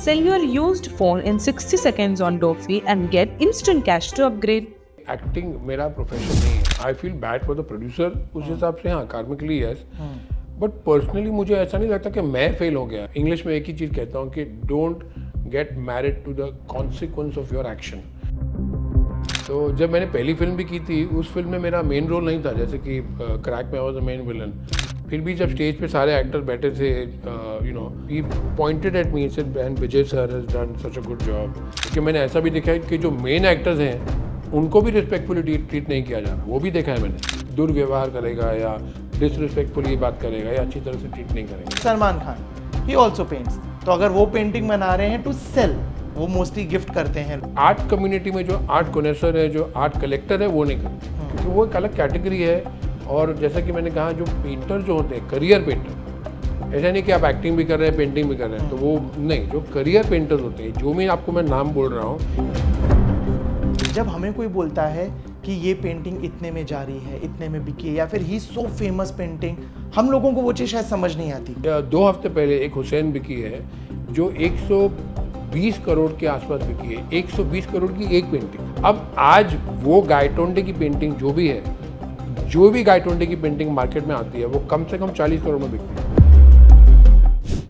Sell your used phone in 60 seconds on Dofi and get instant cash to upgrade. Acting मेरा profession नहीं है. I feel bad for the producer. उस हिसाब से हाँ, कार्मिकली yes, but personally मुझे ऐसा नहीं लगता कि मैं फेल हो गया. इंग्लिश में एक ही चीज़ कहता हूँ कि don't get married to the consequence of your action. तो जब मैंने पहली फिल्म भी की थी, उस फिल्म में मेरा मेन रोल नहीं था, जैसे कि क्रैक में I was the main villain. फिर भी जब स्टेज पे सारे एक्टर बैठे थे, you know, he pointed at me, said and Vijay sir has done such a good job. क्योंकि मैंने ऐसा भी देखा है कि जो मेन एक्टर्स हैं उनको भी रिस्पेक्टफुली ट्रीट नहीं किया जा रहा. वो भी देखा है मैंने. दुर्व्यवहार करेगा या डिसरिस्पेक्टफुली बात करेगा या अच्छी तरह से ट्रीट नहीं करेगा. Salman Khan he also paints, तो अगर वो पेंटिंग बना रहे हैं टू सेल, वो मोस्टली गिफ्ट करते हैं. आर्ट कम्युनिटी में जो आर्ट कोनेसर है, जो आर्ट कलेक्टर है, वो नहीं करते, क्योंकि वो एक अलग कैटेगरी है. और जैसा कि मैंने कहा, जो पेंटर जो होते हैं, करियर पेंटर, ऐसा नहीं कि आप एक्टिंग भी कर रहे हैं, पेंटिंग भी कर रहे हैं, तो वो नहीं. जो करियर पेंटर्स होते हैं, जो भी आपको मैं नाम बोल रहा हूँ, जब हमें कोई बोलता है कि ये पेंटिंग इतने में जा रही है, इतने में बिकी है, या फिर ही सो फेमस पेंटिंग, हम लोगों को वो चीज़ शायद समझ नहीं आती. 2 हफ्ते पहले एक हुसैन बिकी है जो 120 करोड़ के आसपास बिकी है. 120 करोड़ की एक पेंटिंग. अब आज वो गायटोंडे की पेंटिंग जो भी है, जो भी गायटोंडे की पेंटिंग मार्केट में आती है, वो कम से कम 40 करोड़ में बिकती है.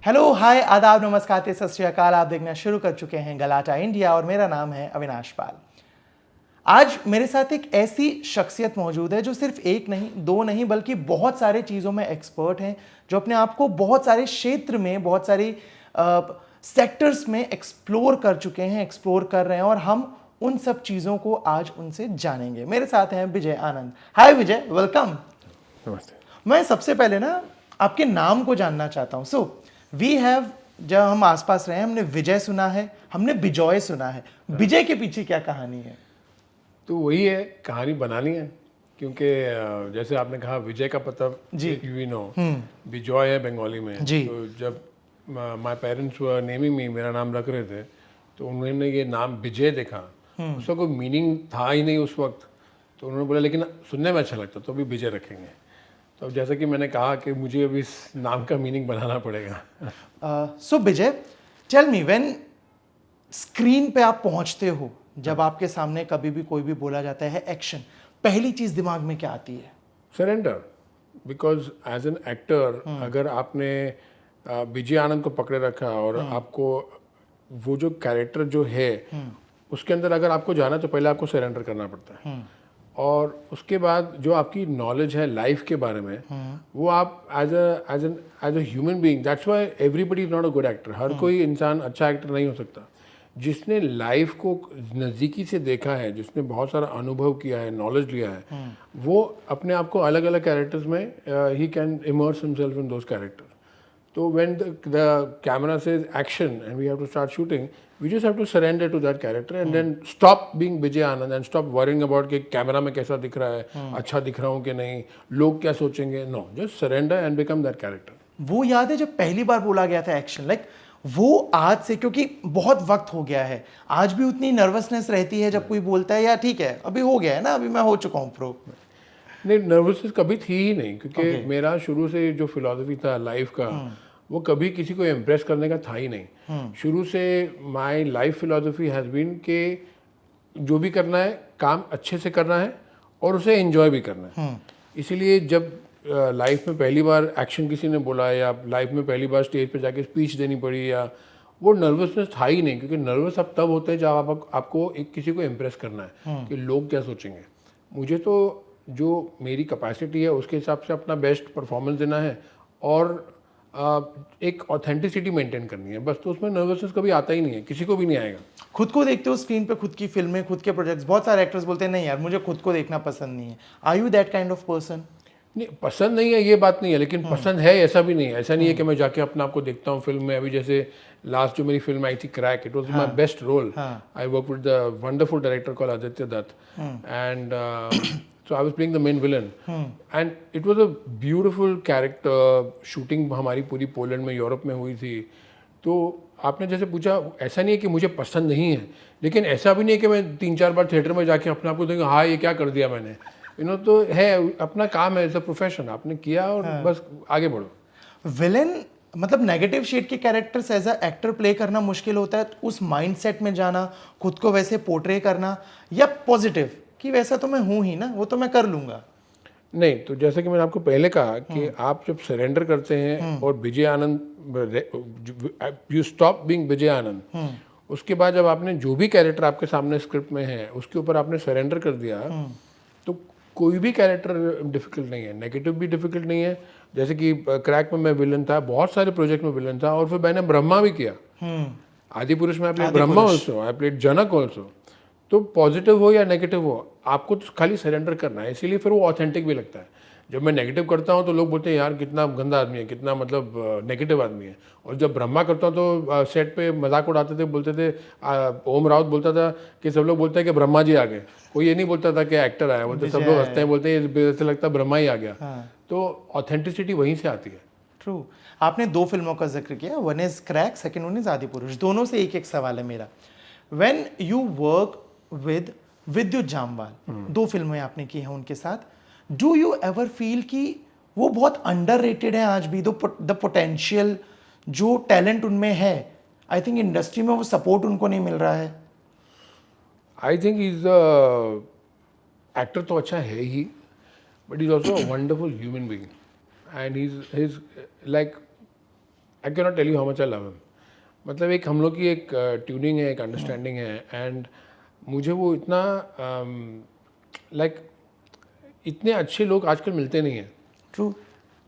हेलो, हाय, आदाब, नमस्कार, सत श्री अकाल. आप देखना शुरू कर चुके हैं गलाटा इंडिया और मेरा नाम है अविनाश पाल. आज मेरे साथ एक ऐसी शख्सियत मौजूद है जो सिर्फ एक नहीं, दो नहीं, बल्कि बहुत सारे चीज़ों में एक्सपर्ट हैं, जो अपने आप को बहुत सारे क्षेत्र में, बहुत सारी सेक्टर्स में एक्सप्लोर कर चुके हैं, एक्सप्लोर कर रहे हैं, और हम उन सब चीज़ों को आज उनसे जानेंगे. मेरे साथ हैं विजय आनंद. हाय विजय, वेलकम. नमस्ते. मैं सबसे पहले ना आपके नाम को जानना चाहता हूँ. सो वी हैव, जब हम आसपास रहे हैं, हमने विजय सुना है, हमने बिजॉय सुना है. विजय के पीछे क्या कहानी है? तो वही है, कहानी बनानी है. क्योंकि जैसे आपने कहा, विजय का पता यू नो, बिजॉय है बंगाली में. तो जब माय पेरेंट्स वर नेमिंग मी, मेरा नाम रख रहे थे, तो उन्होंने ये नाम विजय देखा. उसका कोई मीनिंग था ही नहीं उस वक्त. तो उन्होंने बोला लेकिन सुनने में अच्छा लगता, तो अभी विजय रखेंगे. तो जैसा कि मैंने कहा कि मुझे अभी इस नाम का मीनिंग बनाना पड़ेगा. सो विजय, टेल मी, व्हेन स्क्रीन पे आप पहुंचते हो, जब आपके सामने कभी भी कोई भी बोला जाता है एक्शन, पहली चीज दिमाग में क्या आती है? Surrender. Because as an actor, अगर आपने विजय आनंद को पकड़े रखा और आपको वो जो कैरेक्टर जो है उसके अंदर अगर आपको जाना, तो पहले आपको सरेंडर करना पड़ता है. और उसके बाद जो आपकी नॉलेज है लाइफ के बारे में, वो आप as a human being, that's why everybody is not a good actor. हर कोई इंसान अच्छा एक्टर नहीं हो सकता. जिसने लाइफ को नज़दीकी से देखा है, जिसने बहुत सारा अनुभव किया है, नॉलेज लिया है, वो अपने आप को अलग अलग कैरेक्टर्स में ही can immerse himself in those characters. तो when the camera says action and we have to start shooting, we just have to surrender to that character and then stop being Vijay Anand and stop worrying about कि camera में कैसा दिख रहा है, अच्छा दिख रहा हूँ कि नहीं, लोग क्या सोचेंगे. No, just surrender and become that character. वो याद है जब पहली बार बोला गया था एक्शन, लाइक वो आज से, क्योंकि बहुत वक्त हो गया है, आज भी उतनी नर्वसनेस रहती है जब कोई बोलता है, या ठीक है अभी हो गया है ना, अभी मैं हो चुका हूँ प्रो? नहीं, नर्वसनेस कभी थी ही नहीं, क्योंकि मेरा शुरू से जो फिलॉसफी था लाइफ का, वो कभी किसी को इम्प्रेस करने का था ही नहीं. शुरू से my life philosophy has been कि जो भी करना है, काम अच्छे से करना है और उसे एंजॉय भी करना है. इसीलिए जब लाइफ में पहली बार एक्शन किसी ने बोला, या लाइफ में पहली बार स्टेज पे जाके स्पीच देनी पड़ी, या वो नर्वसनेस था ही नहीं. क्योंकि नर्वस अब तब होते हैं जब आपको किसी को इम्प्रेस करना है कि लोग क्या सोचेंगे. मुझे तो जो मेरी कैपेसिटी है उसके हिसाब से अपना बेस्ट परफॉर्मेंस देना है और एक ऑथेंटिसिटी मेंटेन करनी है, बस. तो उसमें नर्वसनेस कभी आता ही नहीं है, किसी को भी नहीं आएगा. खुद को देखते हो स्क्रीन पे, खुद की फिल्में, खुद के प्रोजेक्ट्स, बहुत सारे एक्टर्स बोलते हैं नहीं यार मुझे खुद को देखना पसंद नहीं है. Are you that kind of person? नहीं, पसंद नहीं है ये बात नहीं है, लेकिन पसंद है ऐसा भी नहीं है. ऐसा नहीं है कि मैं जाके अपने आप को देखता हूँ फिल्म में. अभी जैसे लास्ट जो मेरी फिल्म आई थी Crack, it was my best role. I work with the wonderful director called Aditya Dutt, and so I was playing the main villain, and it was a beautiful character. Shooting हमारी पूरी Poland में, Europe में हुई थी. तो आपने जैसे पूछा, ऐसा नहीं है कि मुझे पसंद नहीं है, लेकिन ऐसा भी नहीं है कि मैं 3-4 बार थिएटर में जाके अपने आप को देखूँ हाँ ये क्या कर दिया मैंने, तो है, अपना काम है, एज अ प्रोफेशन आपने किया और बस आगे बढ़ो. विलेन मतलब नेगेटिव शेड के characters as a actor play करना मुश्किल होता है, उस माइंडसेट में जाना, खुद को वैसे पोर्ट्रे करना, या पॉजिटिव कि वैसा तो मैं हूं ही ना, वो तो मैं कर लूंगा? नहीं, तो जैसे कि मैंने आपको पहले कहा कि आप जब सरेंडर करते हैं और Vijay Anand, you stop being Vijay Anand, उसके बाद जब आपने जो भी कैरेक्टर आपके सामने स्क्रिप्ट में है उसके ऊपर आपने सरेंडर कर दिया, तो कोई भी कैरेक्टर डिफिकल्ट नहीं है, नेगेटिव भी डिफिकल्ट नहीं है। जैसे कि क्रैक में मैं विलन था, बहुत सारे प्रोजेक्ट में विलन था, और फिर मैंने ब्रह्मा भी किया। आदि पुरुष में I played Brahma also, I played Janak also. तो पॉजिटिव हो या नेगेटिव हो, आपको तो खाली सरेंडर करना है, इसीलिए फिर वो ऑथेंटिक भी लगता है। जब मैं नेगेटिव करता हूँ तो लोग बोलते हैं यार कितना गंदा आदमी है, कितना मतलब नेगेटिव आदमी है। और जब ब्रह्मा करता हूँ तो सेट पे मजाक उड़ाते थे, बोलते थे, ओम राउत बोलता था कि सब लोग बोलते हैं कि ब्रह्मा जी आ गए, कोई ये नहीं बोलता था कि एक्टर आया, बोलते सब लोग हंसते हैं, बोलते हैं ऐसे लगता है ब्रह्मा ही आ गया। तो ऑथेंटिसिटी वहीं से आती है। ट्रू। आपने 2 फिल्मों का जिक्र किया, one is crack, second one is आदि पुरुष। दोनों से एक एक सवाल है मेरा। व्हेन यू वर्क विद विद्युत जामवाल, 2 फिल्में आपने की हैं उनके साथ, डू यू एवर फील कि वो बहुत अंडररेटेड है आज भी? द पोटेंशियल, जो टैलेंट उनमें है, आई थिंक इंडस्ट्री में वो सपोर्ट उनको नहीं मिल रहा है। आई थिंक इज एक्टर तो अच्छा है ही, but is also a wonderful human being, and he like, I can not tell you how much I love him. मतलब एक हम लोग की एक ट्यूनिंग है, एक अंडरस्टैंडिंग है, एंड मुझे वो इतना लाइक इतने अच्छे लोग आजकल मिलते नहीं हैं। ट्रू।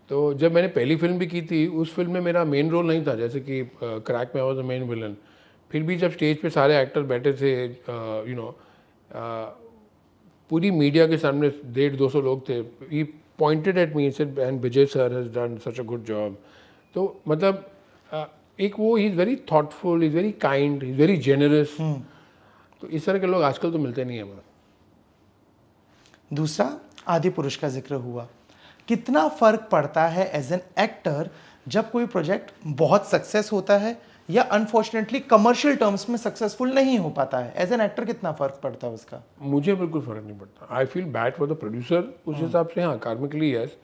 तो जब मैंने पहली फिल्म भी की थी, उस फिल्म में मेरा मेन रोल नहीं था, जैसे कि क्रैक में I was the main villain. फिर भी जब स्टेज पे सारे एक्टर बैठे थे, यू नो, पूरी मीडिया के सामने 150-200 लोग थे, he pointed at me, said and Vijay sir has done such a good job. तो मतलब एक वो, he is very thoughtful, is very kind, is very generous. तो इस तरह के लोग आजकल तो मिलते नहीं है। दूसरा, आदि पुरुष का जिक्र हुआ, कितना फर्क पड़ता है एज एन एक्टर जब कोई प्रोजेक्ट बहुत सक्सेस होता है या अनफॉर्चुनेटली कमर्शियल टर्म्स में सक्सेसफुल नहीं हो पाता है? एज एन एक्टर कितना फर्क पड़ता है उसका? मुझे बिल्कुल फर्क नहीं पड़ता। I feel bad for the producer, उस हिसाब से हाँ, कार्मिकली यस,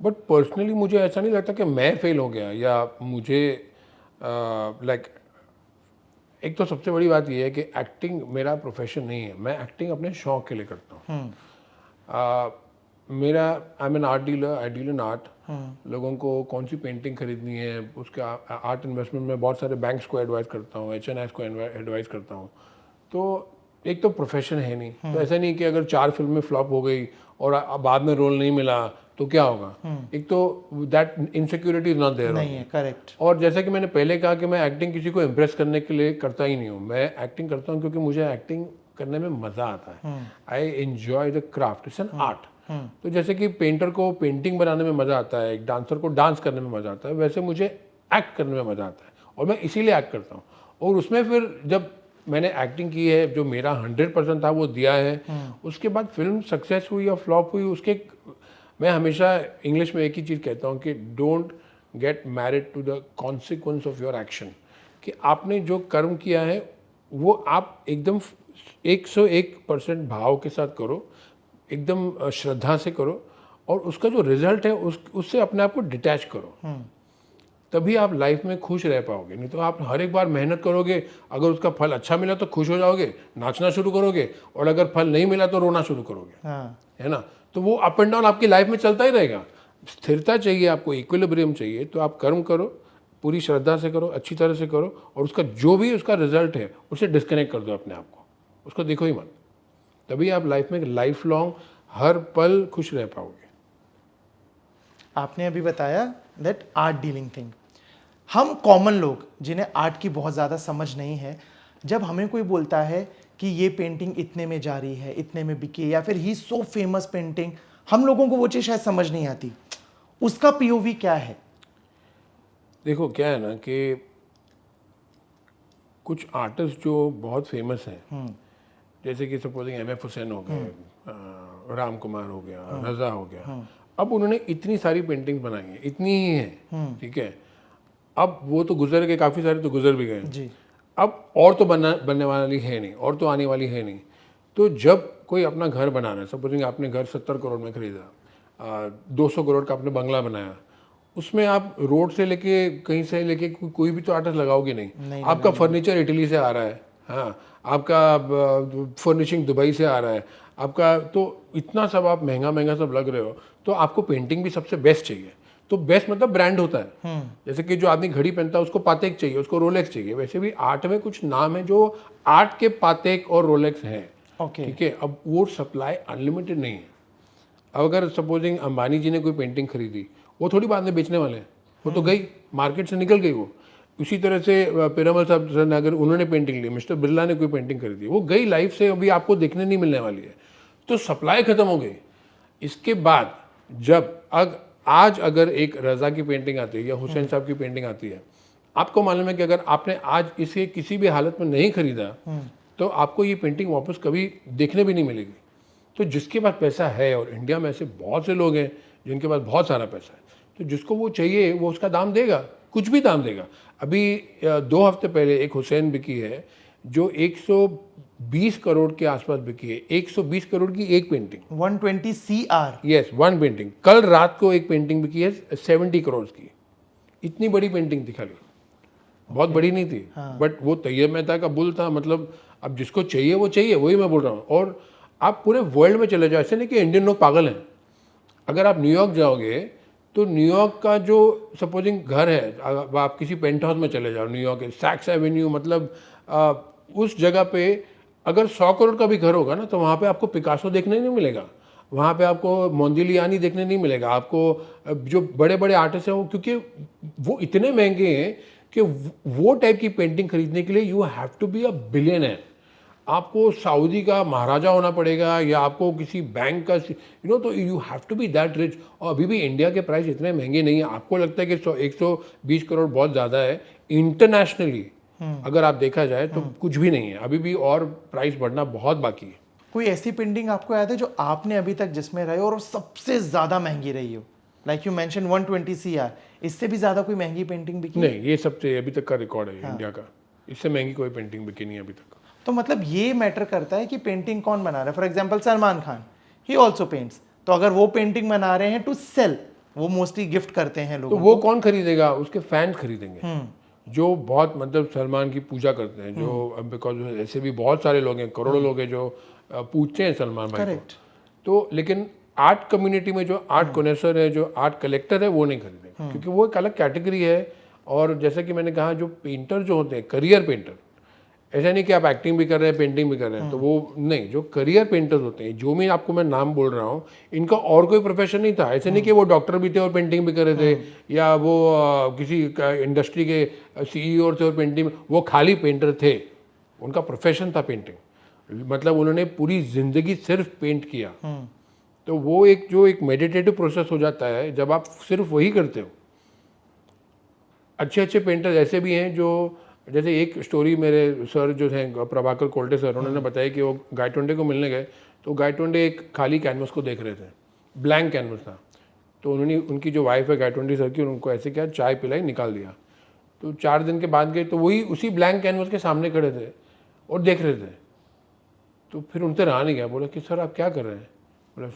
बट पर्सनली मुझे ऐसा नहीं लगता कि मैं फेल हो गया या मुझे लाइक एक तो सबसे बड़ी बात यह है कि एक्टिंग मेरा प्रोफेशन नहीं है, मैं एक्टिंग अपने शौक के लिए करता हूँ। मेरा, I am an art dealer, I deal in art. लोगों को कौन सी पेंटिंग खरीदनी है, उसका आर्ट इन्वेस्टमेंट में बहुत सारे बैंक्स को एडवाइस करता हूँ, HNIs को एडवाइस करता हूँ। तो एक तो प्रोफेशन है नहीं, तो ऐसा नहीं कि अगर 4 फिल्में फ्लॉप हो गई और बाद में रोल नहीं मिला तो क्या होगा। एक तो that insecurity is not there, नहीं है, करेक्ट। और जैसे कि मैंने पहले कहा कि मैं एक्टिंग किसी को इम्प्रेस करने के लिए करता ही नहीं हूँ, मैं एक्टिंग करता हूँ क्योंकि मुझे एक्टिंग करने में मज़ा आता है। I enjoy the craft, it's an art. तो जैसे कि पेंटर को पेंटिंग बनाने में मज़ा आता है, एक डांसर को डांस करने में मज़ा आता है, वैसे मुझे एक्ट करने में मज़ा आता है, और मैं इसीलिए एक्ट करता हूँ। और उसमें फिर जब मैंने एक्टिंग की है, जो मेरा 100% था वो दिया है, उसके बाद फिल्म सक्सेस हुई या फ्लॉप हुई, उसके मैं हमेशा इंग्लिश में एक ही चीज़ कहता हूँ कि don't get married to the consequence of your action, कि आपने जो कर्म किया है वो आप एकदम 101% भाव के साथ करो, एकदम श्रद्धा से करो, और उसका जो रिजल्ट है उससे अपने आप को डिटैच करो, तभी आप लाइफ में खुश रह पाओगे। नहीं तो आप हर एक बार मेहनत करोगे, अगर उसका फल अच्छा मिला तो खुश हो जाओगे, नाचना शुरू करोगे, और अगर फल नहीं मिला तो रोना शुरू करोगे। है ना। तो वो अप एंड डाउन आपकी लाइफ में चलता ही रहेगा। स्थिरता चाहिए आपको, इक्विलिब्रियम चाहिए। तो आप कर्म करो, पूरी श्रद्धा से करो, अच्छी तरह से करो, और उसका जो भी उसका रिजल्ट है उससे डिस्कनेक्ट कर दो अपने आप को, उसको देखो ही मत। तभी आप लाइफ में लाइफ लॉन्ग हर पल खुश रह पाओगे। आपने अभी बताया दैट आर्ट डीलिंग थिंग, हम कॉमन लोग जिन्हें आर्ट की बहुत ज़्यादा समझ नहीं है, जब हमें कोई बोलता है कि ये पेंटिंग इतने में जा रही है, इतने में बिकी, या फिर ही सो फेमस पेंटिंग, हम लोगों को वो चीज़ शायद समझ नहीं आती। उसका POV क्या है? देखो क्या है ना कि कुछ आर्टिस्ट जो बहुत फेमस हैं, जैसे कि सपोजिंग MF हुसैन हो गए, राम कुमार हो गया, रजा हो गया, अब उन्होंने इतनी सारी पेंटिंग बनाई हैं, इतनी ही हैं, ठीक है। अब वो तो गुजर गए, काफ़ी सारे तो गुजर भी गए जी। अब और तो बनने वाली है नहीं, और तो आने वाली है नहीं। तो जब कोई अपना घर बना रहा है, सपोजिंग आपने घर 70 करोड़ में खरीदा, 200 करोड़ का आपने बंगला बनाया, उसमें आप रोड से लेके कहीं से लेके कोई भी तो आर्टिस्ट लगाओगे नहीं। आपका फर्नीचर इटली से आ रहा है, हाँ, आपका फर्निशिंग दुबई से आ रहा है, आपका तो इतना सब आप महंगा महंगा सब लग रहे हो, तो आपको पेंटिंग भी सबसे बेस्ट चाहिए। तो बेस्ट मतलब ब्रांड होता है। जैसे कि जो आदमी घड़ी पहनता है उसको पातेक चाहिए, उसको रोलेक्स चाहिए, वैसे भी आर्ट में कुछ नाम है जो आर्ट के पातेक और रोलेक्स हैं। ठीक है, अब वो सप्लाई अनलिमिटेड नहीं है। अब अगर सपोजिंग अंबानी जी ने कोई पेंटिंग खरीदी, वो थोड़ी बाद में बेचने वाले हैं, वो तो गई, मार्केट से निकल गई वो। इसी तरह से पीरामल साहब ने अगर उन्होंने पेंटिंग ली, मिस्टर बिरला ने कोई पेंटिंग खरीदी, वो गई लाइफ से, अभी आपको देखने नहीं मिलने वाली है। तो सप्लाई खत्म हो गई। इसके बाद जब आज अगर एक रजा की पेंटिंग आती है या हुसैन साहब की पेंटिंग आती है, आपको मालूम है कि अगर आपने आज इसे किसी भी हालत में नहीं खरीदा तो आपको ये पेंटिंग वापस कभी देखने भी नहीं मिलेगी। तो जिसके पास पैसा है, और इंडिया में ऐसे बहुत से लोग हैं जिनके पास बहुत सारा पैसा है, तो जिसको वो चाहिए वो उसका दाम देगा, कुछ भी दाम देगा। अभी 2 हफ्ते पहले एक हुसैन बिकी है जो 120 करोड़ के आसपास बिकी है। 120 करोड़ की एक painting, 120 CR। Yes, one painting. कल रात को एक पेंटिंग बिकी है 70 करोड़ की। इतनी बड़ी पेंटिंग थी, खाली बहुत बड़ी नहीं थी, बट वो तैयब मेहता का बुल था। मतलब अब जिसको चाहिए वो चाहिए, वही मैं बोल रहा हूँ। और आप पूरे वर्ल्ड में चले जाओ, ऐसे नहीं कि इंडियन लोग पागल हैं। अगर आप न्यूयॉर्क जाओगे तो न्यूयॉर्क का जो सपोजिंग घर है, आप किसी पेंट हाउस में चले जाओ न्यूयॉर्क के सैक्स एवेन्यू, मतलब उस जगह पे अगर 100 करोड़ का भी घर होगा ना, तो वहाँ पे आपको पिकासो देखने नहीं मिलेगा, वहाँ पे आपको मोंदिलियानी देखने नहीं मिलेगा। आपको जो बड़े बड़े आर्टिस्ट हैं वो, क्योंकि वो इतने महंगे हैं कि वो टाइप की पेंटिंग खरीदने के लिए you have to be a billionaire. आपको सऊदी का महाराजा होना पड़ेगा या आपको किसी बैंक का तो you have to be that rich. और अभी भी इंडिया के प्राइस इतने महंगे नहीं है। आपको लगता है कि 120 करोड़ बहुत ज़्यादा है, इंटरनेशनली अगर आप देखा जाए तो कुछ भी नहीं है अभी भी, और प्राइस बढ़ना बहुत बाकी है। कोई ऐसी पेंटिंग आपको याद है जो आपने अभी तक जिसमें रहे और सबसे ज़्यादा महंगी रही हो? लाइक यू मेंशन 120 CR, इससे भी ज़्यादा कोई महंगी पेंटिंग बिकी? नहीं, ये सबसे अभी तक का रिकॉर्ड है इंडिया का। इससे महंगी कोई पेंटिंग बिकी नहीं अभी तक। तो मतलब ये मैटर करता है कि पेंटिंग कौन बना रहा है। For example Salman Khan, he also paints, तो अगर वो पेंटिंग बना रहे हैं टू सेल, वो मोस्टली गिफ्ट करते हैं लोगों तो वो कौन खरीदेगा? उसके फैंस खरीदेंगे जो बहुत मतलब सलमान की पूजा करते हैं, जो बिकॉज ऐसे भी बहुत सारे लोग हैं, करोड़ों लोग हैं जो पूछते हैं सलमान भाई को। तो लेकिन आर्ट कम्युनिटी में जो आर्ट कोनेसर है, जो आर्ट कलेक्टर है, वो नहीं खरीदेगा, क्योंकि वो एक अलग कैटेगरी है। और जैसे कि मैंने कहा, जो पेंटर जो होते हैं, करियर पेंटर, ऐसा नहीं कि आप एक्टिंग भी कर रहे हैं पेंटिंग भी कर रहे हैं, तो वो नहीं। जो करियर पेंटर्स होते हैं, जो भी आपको मैं नाम बोल रहा हूँ, इनका और कोई प्रोफेशन नहीं था। ऐसे नहीं कि वो डॉक्टर भी थे और पेंटिंग भी कर रहे थे, या वो किसी इंडस्ट्री के CEO थे और पेंटिंग, वो खाली पेंटर थे। उनका प्रोफेशन था पेंटिंग, मतलब उन्होंने पूरी जिंदगी सिर्फ पेंट किया। तो वो एक मेडिटेटिव प्रोसेस हो जाता है जब आप सिर्फ वही करते हो। अच्छे अच्छे पेंटर ऐसे भी हैं जो, जैसे एक स्टोरी मेरे सर जो थे प्रभाकर कोल्टे सर, उन्होंने बताया कि वो गायटोंडे को मिलने गए, तो गायटोंडे एक खाली कैनवस को देख रहे थे, ब्लैंक कैनवस था। तो उन्होंने, उनकी जो वाइफ है गायटोंडे सर की, उनको ऐसे क्या चाय पिलाई, निकाल दिया। तो 4 दिन के बाद गए तो वही उसी ब्लैंक कैनवस के सामने खड़े थे और देख रहे थे। तो फिर उनसे रहा नहीं गया, बोला कि सर आप क्या कर रहे हैं? बोला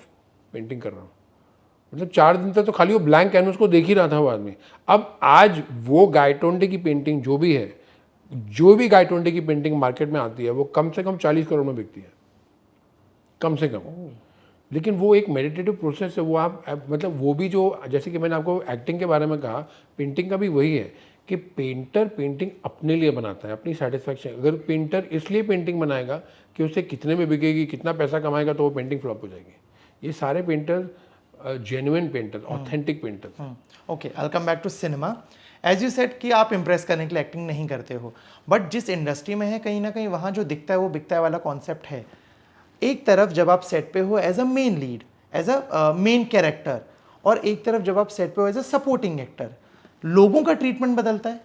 पेंटिंग कर रहा हूँ। मतलब 4 दिन तक तो खाली वो ब्लैंक कैनवस को देख ही रहा था वो आदमी। अब आज वो गायटोंडे की पेंटिंग जो भी है, जो भी गायटोंडे की पेंटिंग मार्केट में आती है, वो कम से कम 40 करोड़ में बिकती है, कम से कम। लेकिन वो एक मेडिटेटिव प्रोसेस है। वो आप मतलब वो भी जो, जैसे कि मैंने आपको एक्टिंग के बारे में कहा, पेंटिंग का भी वही है कि पेंटर पेंटिंग अपने लिए बनाता है, अपनी सेटिस्फैक्शन। अगर पेंटर इसलिए पेंटिंग बनाएगा कि उसे कितने में बिकेगी, कितना पैसा कमाएगा, तो वो पेंटिंग फ्लॉप हो जाएगी। ये सारे painter genuine painter, authentic painter. Okay, I will come back to cinema. As you said कि आप इम्प्रेस करने के लिए एक्टिंग नहीं करते हो, बट जिस इंडस्ट्री में है कहीं ना कहीं वहाँ जो दिखता है वो बिकता है वाला कॉन्सेप्ट है। एक तरफ जब आप सेट पे हो as a main lead, as a main character, और एक तरफ जब आप सेट पे हो एज अ सपोर्टिंग एक्टर, लोगों का ट्रीटमेंट बदलता है?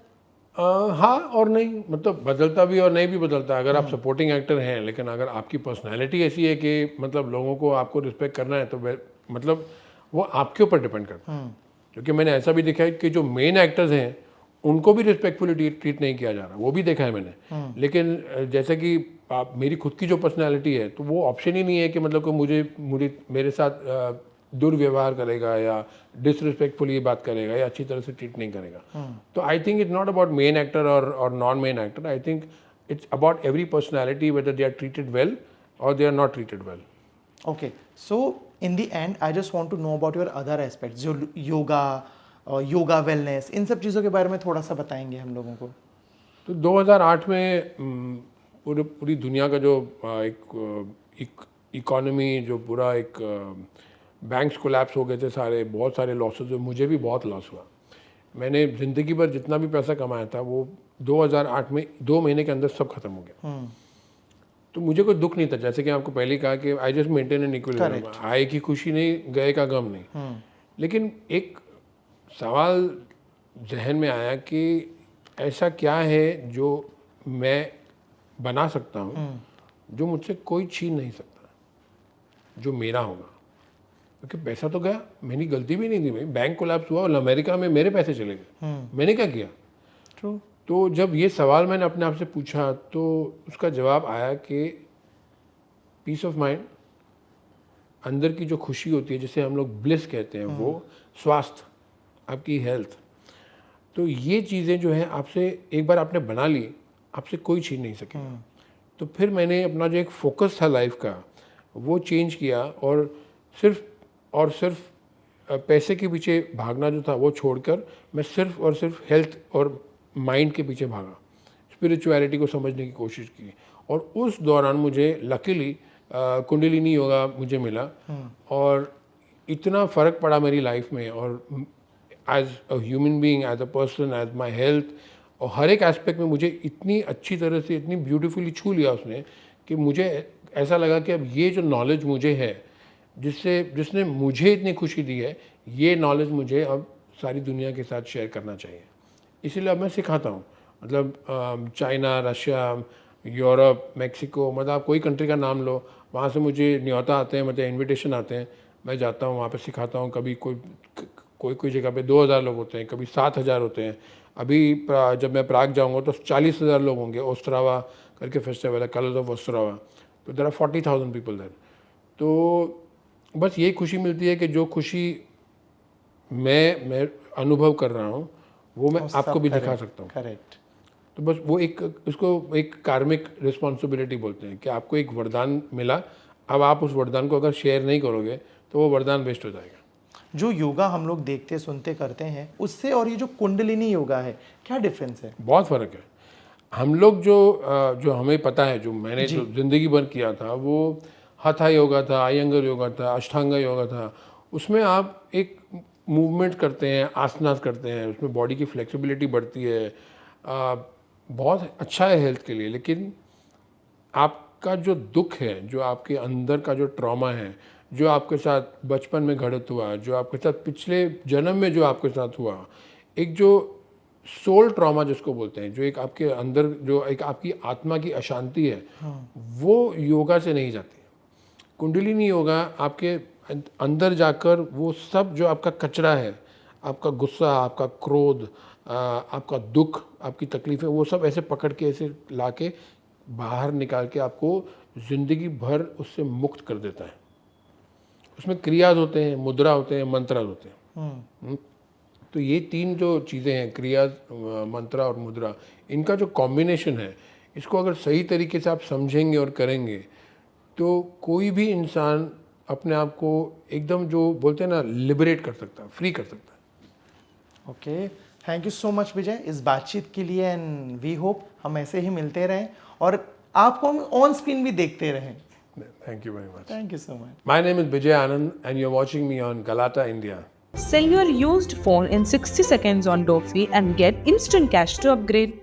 हाँ और नहीं, मतलब बदलता भी और नहीं भी बदलता। अगर आप सपोर्टिंग एक्टर हैं, लेकिन अगर आपकी पर्सनैलिटी ऐसी है कि मतलब लोगों को आपको रिस्पेक्ट करना है, तो मतलब वो आपके ऊपर डिपेंड करता है। क्योंकि मैंने ऐसा भी देखा है कि जो मेन एक्टर्स हैं उनको भी रिस्पेक्टफुली ट्रीट नहीं किया जा रहा, वो भी देखा है मैंने। लेकिन जैसे कि मेरी खुद की जो पर्सनैलिटी है, तो वो ऑप्शन ही नहीं है कि मतलब कि मुझे मेरे साथ दुर्व्यवहार करेगा या डिसरिस्पेक्टफुली बात करेगा या अच्छी तरह से ट्रीट नहीं करेगा. तो I think it's not about main actor और non main actor. I think it's about every personality whether they are treated well और they are not treated well. Okay, so in the end, I just want to know about your other aspects, जो yoga wellness, इन सब चीज़ों के बारे में थोड़ा सा बताएंगे हम लोगों को. तो 2008 में पूरी दुनिया का जो एक इकोनॉमी जो पूरा एक बैंक्स कोलैप्स हो गए थे सारे, बहुत सारे लॉसेस हुए, मुझे भी बहुत लॉस हुआ. मैंने ज़िंदगी भर जितना भी पैसा कमाया था वो 2008 में 2 महीने के अंदर सब खत्म हो गया. तो मुझे कोई दुख नहीं था, जैसे कि आपको पहले कहा कि I just maintain an equilibrium. आए की खुशी नहीं, गए का गम नहीं. लेकिन एक सवाल जहन में आया कि ऐसा क्या है जो मैं बना सकता हूँ जो मुझसे कोई छीन नहीं सकता, जो मेरा होगा. क्योंकि पैसा तो गया, मेरी गलती भी नहीं थी भाई. बैंक कोलैप्स हुआ और अमेरिका में मेरे पैसे चले गए. मैंने क्या किया? ट्रू. तो जब ये सवाल मैंने अपने आप से पूछा तो उसका जवाब आया कि पीस ऑफ माइंड, अंदर की जो खुशी होती है जिसे हम लोग ब्लिस कहते हैं, वो स्वास्थ्य, आपकी हेल्थ. तो ये चीज़ें जो हैं आपसे एक बार आपने बना ली, आपसे कोई छीन नहीं सकेगा. तो फिर मैंने अपना जो एक फोकस था लाइफ का वो चेंज किया और सिर्फ पैसे के पीछे भागना जो था वो छोड़कर मैं सिर्फ और सिर्फ हेल्थ और माइंड के पीछे भागा. स्पिरिचुअलिटी को समझने की कोशिश की और उस दौरान मुझे लकीली कुंडलिनी योगा मुझे मिला और इतना फ़र्क पड़ा मेरी लाइफ में. और as a human being, as a person, as my health और हर एक एस्पेक्ट में मुझे इतनी अच्छी तरह से, इतनी ब्यूटीफुली छू लिया उसने कि मुझे ऐसा लगा कि अब ये जो नॉलेज मुझे है, जिसने मुझे इतनी खुशी दी है, ये नॉलेज मुझे अब सारी दुनिया के साथ शेयर करना चाहिए. इसीलिए अब मैं सिखाता हूँ. मतलब चाइना, रशिया, यूरोप, मेक्सिको, मतलब आप कोई कंट्री का नाम लो, वहाँ से मुझे न्योता आते हैं, मतलब इनविटेशन आते हैं. मैं जाता हूँ वहाँ पे सिखाता हूँ. कभी कोई जगह पे 2000 लोग होते हैं, कभी 7000 होते हैं. अभी जब मैं प्राग जाऊँगा तो 40,000 लोग होंगे. ओस्ट्रावा करके फेस्टिवल है, कलर्स ऑफ ओस्ट्रावा. तो देयर आर 40,000 पीपल देयर. तो बस यही खुशी मिलती है कि जो खुशी मैं अनुभव कर रहा हूँ वो मैं आपको भी दिखा सकता हूँ. करेक्ट. तो बस वो उसको एक कार्मिक रिस्पॉन्सिबिलिटी बोलते हैं कि आपको एक वरदान मिला, अब आप उस वरदान को अगर शेयर नहीं करोगे तो वो वरदान वेस्ट हो जाएगा. जो योगा हम लोग देखते सुनते करते हैं उससे और ये जो कुंडलिनी योगा है, क्या डिफरेंस है? बहुत फ़र्क है. हम लोग जो हमें पता है, जो मैंने जो ज़िंदगी भर किया था, वो हथा योगा था, अयंगर योगा था, अष्टांगा योगा था. उसमें आप एक मूवमेंट करते हैं, आसनास करते हैं, उसमें बॉडी की फ्लेक्सिबिलिटी बढ़ती है, बहुत अच्छा है हेल्थ के लिए. लेकिन आपका जो दुख है, जो आपके अंदर का जो ट्रॉमा है, जो आपके साथ बचपन में घटित हुआ, जो आपके साथ पिछले जन्म में जो आपके साथ हुआ, एक जो सोल ट्रॉमा जिसको बोलते हैं, जो एक आपके अंदर जो एक आपकी आत्मा की अशांति है, वो योगा से नहीं जाती. कुंडलिनी योगा आपके अंदर जाकर वो सब जो आपका कचरा है, आपका गुस्सा, आपका क्रोध, आपका दुख, आपकी तकलीफ़ें, वो सब ऐसे पकड़ के ऐसे ला के बाहर निकाल के आपको ज़िंदगी भर उससे मुक्त कर देता है. उसमें क्रियाज होते हैं, मुद्रा होते हैं, मंत्र होते हैं. तो ये 3 जो चीज़ें हैं, क्रियाज, मंत्र और मुद्रा, इनका जो कॉम्बिनेशन है, इसको अगर सही तरीके से आप समझेंगे और करेंगे तो कोई भी इंसान अपने आप को एकदम जो बोलते हैं ना, लिबरेट कर सकता है, फ्री कर सकता है. Okay, thank you so much Vijay इस बातचीत के लिए. एंड वी होप हम ऐसे ही मिलते रहें और आपको हम ऑन स्क्रीन भी देखते रहें. Thank you very much. Thank you so much. My name is Vijay Anand and you're watching me on Galata, India. Sell your used phone in 60 seconds on Dofi and get instant cash to upgrade.